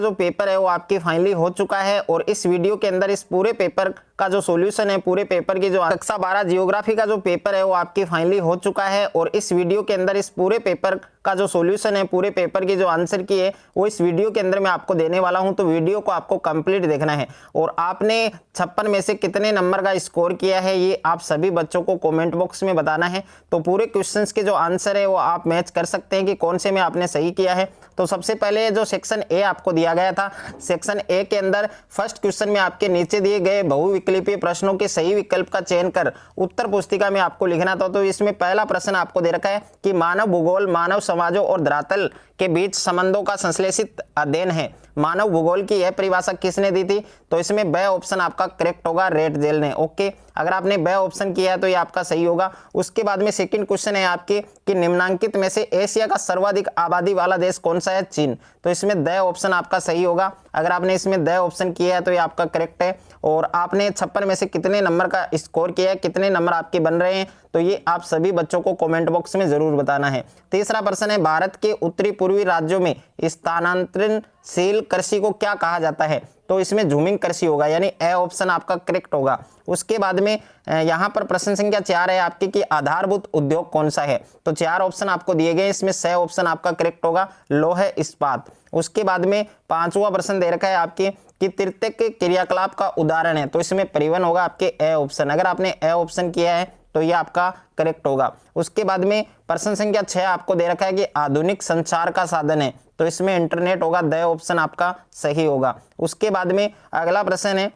जो पेपर है वो आपकी फाइनली हो चुका है और इस वीडियो के अंदर इस पूरे पेपर का जो सॉल्यूशन है, पूरे पेपर की जो कक्षा 12 जियोग्राफी का जो पेपर है वो आपकी फाइनली हो चुका है और इस वीडियो के अंदर इस पूरे पेपर का जो सॉल्यूशन है, पूरे पेपर की जो आंसर की है वो इस वीडियो के अंदर मैं आपको देने वाला हूं। तो वीडियो को आपको कंप्लीट देखना है और आपने 56 में से कितने नंबर का स्कोर किया है ये आप सभी बच्चों को कमेंट बॉक्स में बताना है। तो पूरे क्वेश्चंस के जो आंसर है वो आप मैच कर सकते हैं कि कौन से में आपने सही किया है। तो सबसे पहले जो सेक्शन ए आपको दिया गया था, सेक्शन ए के अंदर फर्स्ट क्वेश्चन में आपके नीचे दिए गए बहुविकल्पीय प्रश्नों के सही विकल्प का चयन कर उत्तर पुस्तिका में आपको लिखना था। तो इसमें पहला प्रश्न आपको दे रखा है कि मानव भूगोल मानव समाजों और धरातल के बीच संबंधों का संश्लेषित अध्ययन है। मानव भूगोल की यह परिभाषा किसने दी थी? तो इसमें ब ऑप्शन आपका करेक्ट होगा, रेटजेल ने। ओके, अगर आपने ब ऑप्शन किया है तो ये आपका सही होगा। उसके बाद में सेकंड क्वेश्चन है आपके कि निम्नांकित में से एशिया का सर्वाधिक आबादी वाला देश कौन सा है? चीन। तो इसमें द ऑप्शन आपका सही होगा। अगर आपने इसमें द ऑप्शन किया है तो ये आपका करेक्ट है। और आपने 56 में से कितने नंबर का स्कोर किया है, कितने नंबर आपके बन रहे हैं, तो ये आप सभी बच्चों को कमेंट बॉक्स में जरूर बताना है। तीसरा प्रश्न है भारत के उत्तरी पूर्वी राज्यों में स्थानांतरणशील कृषि को क्या कहा जाता है? तो इसमें झूमिंग कृषि होगा, यानी ए ऑप्शन आपका करेक्ट होगा। उसके बाद में यहाँ पर प्रश्न संख्या 4 है आपके कि आधारभूत उद्योग कौन सा है? तो 4 ऑप्शन आपको दिए गए, इसमें स ऑप्शन आपका करेक्ट होगा, लोह इस्पात। उसके बाद में 5वां प्रश्न दे रखा है आपके कि तृतीयक के क्रियाकलाप का उदाहरण है, तो इसमें परिवहन होगा आपके ए ऑप्शन। अगर आपने ए ऑप्शन किया है तो ये आपका करेक्ट होगा। उसके बाद में प्रश्न संख्या 6 आपको दे रखा है कि आधुनिक संचार का साधन है, तो इसमें इंटरनेट होगा, द ऑप्शन आपका सही होगा। उसके बाद में अगला प्रश्न है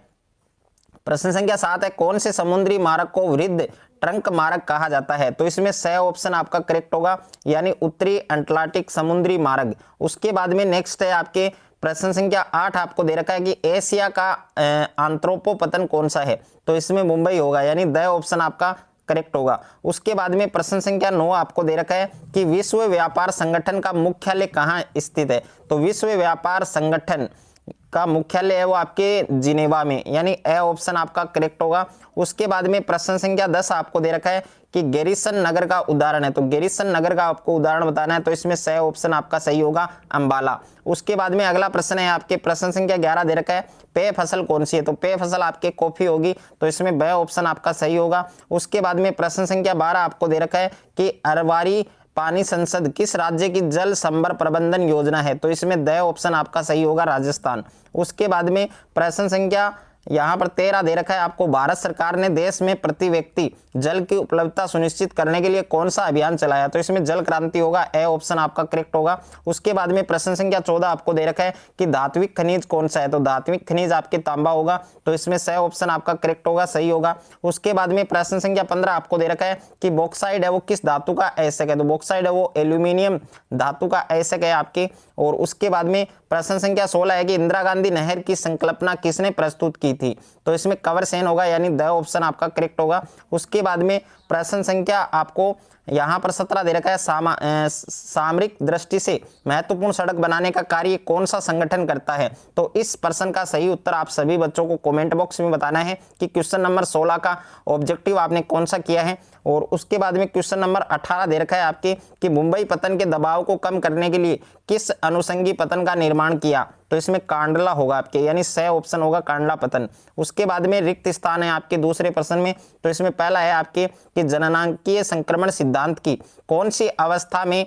प्रश्न संख्या 7 है कौन से समुद्री मार्ग को वृद्ध ट्रंक मार्ग कहा जाता है? तो इसमें स ऑप्शन आपका करेक्ट होगा, यानी उत्तरी अटलांटिक समुद्री मार्ग। उसके बाद में नेक्स्ट है आपके प्रश्न संख्या 8 आपको दे रखा है कि एशिया का आंथ्रोपोपतन कौन सा है? तो इसमें मुंबई होगा, यानी द ऑप्शन आपका करेक्ट होगा। उसके बाद में प्रश्न संख्या 9 आपको दे रखा है कि विश्व व्यापार संगठन का मुख्यालय कहाँ स्थित है? तो विश्व व्यापार संगठन का मुख्यालय है वो आपके जिनेवा में, यानी ए ऑप्शन आपका करेक्ट होगा। उसके बाद में प्रश्न संख्या 10 आपको दे रखा है कि गैरिसन नगर का उदाहरण है, तो गैरिसन नगर का आपको उदाहरण बताना है, तो इसमें स ऑप्शन आपका सही होगा, अंबाला। उसके बाद में अगला प्रश्न है आपके प्रश्न संख्या 11 दे रखा है पेय फसल कौन सी है? तो पेय फसल आपके कॉफी होगी, तो इसमें ब ऑप्शन आपका सही होगा। उसके बाद में प्रश्न संख्या 12 आपको दे रखा है कि अरवारी पानी संसद किस राज्य की जल संभर प्रबंधन योजना है? तो इसमें द ऑप्शन आपका सही होगा, राजस्थान। उसके बाद में प्रश्न संख्या यहाँ पर 13 दे रखा है आपको भारत सरकार ने देश में प्रति व्यक्ति जल की उपलब्धता सुनिश्चित करने के लिए कौन सा अभियान चलाया? तो इसमें जल क्रांति होगा, ए ऑप्शन आपका करेक्ट होगा। उसके बाद में प्रश्न संख्या 14 आपको दे रखा है कि धात्विक खनिज कौन सा है? तो धात्विक खनिज आपके तांबा होगा, तो इसमें स ऑप्शन आपका करेक्ट होगा, सही होगा। उसके बाद में प्रश्न संख्या 15 आपको दे रखा है कि बॉक्साइड है वो किस धातु का ऐसक है? तो बॉक्साइड है वो एल्यूमिनियम धातु का ऐसक है आपके। और उसके बाद में प्रश्न संख्या 16 है कि इंदिरा गांधी नहर की संकल्पना किसने प्रस्तुत की थी? तो इसमें कंवर सेन होगा, यानी द ऑप्शन आपका करेक्ट होगा। उसके बाद में प्रश्न संख्या आपको यहाँ पर 17 दे रखा है सामरिक दृष्टि से महत्वपूर्ण सड़क बनाने का कार्य कौन सा संगठन करता है? तो इस प्रश्न का सही उत्तर आप सभी बच्चों को कमेंट बॉक्स में बताना है कि क्वेश्चन नंबर 16 का ऑब्जेक्टिव आपने कौन सा किया है। और उसके बाद में क्वेश्चन नंबर 18 दे रखा है आपके कि मुंबई पतन के दबाव को कम करने के लिए किस अनुषंगी पतन का निर्माण किया? तो इसमें कांडला होगा आपके, यानी स ऑप्शन होगा, कांडला पतन। उसके बाद में रिक्त स्थान है आपके दूसरे प्रश्न में, तो इसमें पहला है आपके कि जननांकीय संक्रमण सिद्धांत की कौन सी अवस्था में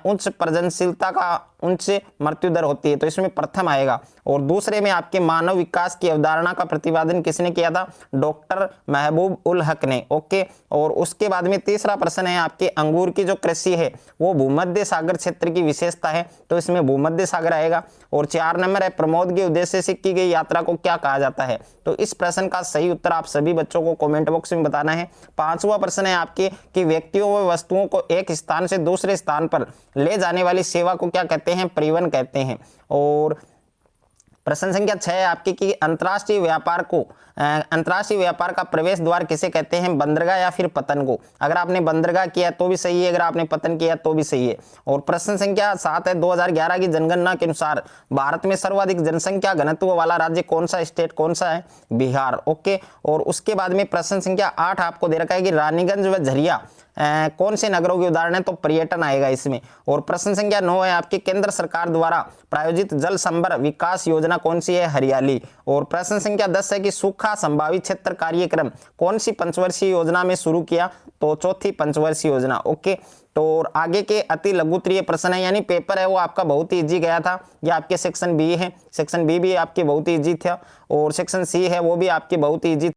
उच्च प्रजननशीलता का उच्च मृत्यु दर होती है? तो इसमें प्रथम आएगा। और दूसरे में आपके मानव विकास की अवधारणा का प्रतिपादन किसने किया था? डॉक्टर महबूब उल हक ने। ओके, और उसके बाद में तीसरा प्रश्न है आपके अंगूर की जो कृषि है वो भूमध्य सागर क्षेत्र की विशेषता है, तो इसमें भूमध्य सागर आएगा। और 4 नंबर है प्रमोद के उद्देश्य से की गई यात्रा को क्या कहा जाता है? तो इस प्रश्न का सही उत्तर आप सभी बच्चों को कमेंट बॉक्स में बताना है। 5वां प्रश्न है आपके कि व्यक्तियों व वस्तुओं को एक स्थान से दूसरे स्थान पर ले जाने वाली सेवा को क्या कहते हैं? परिवहन कहते हैं। और प्रश्न संख्या 6 है आपकी कि अंतर्राष्ट्रीय व्यापार का प्रवेश द्वार किसे कहते हैं? बंदरगाह या फिर पतन को? अगर आपने बंदरगाह किया तो भी सही है, अगर आपने पतन किया तो भी सही है। और प्रश्न संख्या 7 है 2011 की जनगणना के अनुसार भारत में सर्वाधिक जनसंख्या घनत्व वाला राज्य कौन सा स्टेट कौन सा है? बिहार। ओके, और उसके बाद में प्रश्न संख्या 8 आपको दे रखा है कि रानीगंज व झरिया कौन से नगरों के उदाहरण है, तो पर्यटन आएगा इसमें। और प्रश्न संख्या 9 है आपकी, केंद्र सरकार द्वारा प्रायोजित जल संभर विकास योजना कौन सी है, हरियाली। और प्रश्न संख्या 10 है कि सूखा संभावित क्षेत्र कार्यक्रम कौन सी पंचवर्षीय योजना में शुरू किया, तो चौथी पंचवर्षीय योजना। ओके, तो और आगे के अति लघुत्तरीय प्रश्न है, यानी पेपर है वो आपका बहुत ही इजी गया था। ये आपके सेक्शन बी है, सेक्शन बी भी आपके बहुत ही इजी था, और सेक्शन सी है वो भी आपके बहुत ही इजी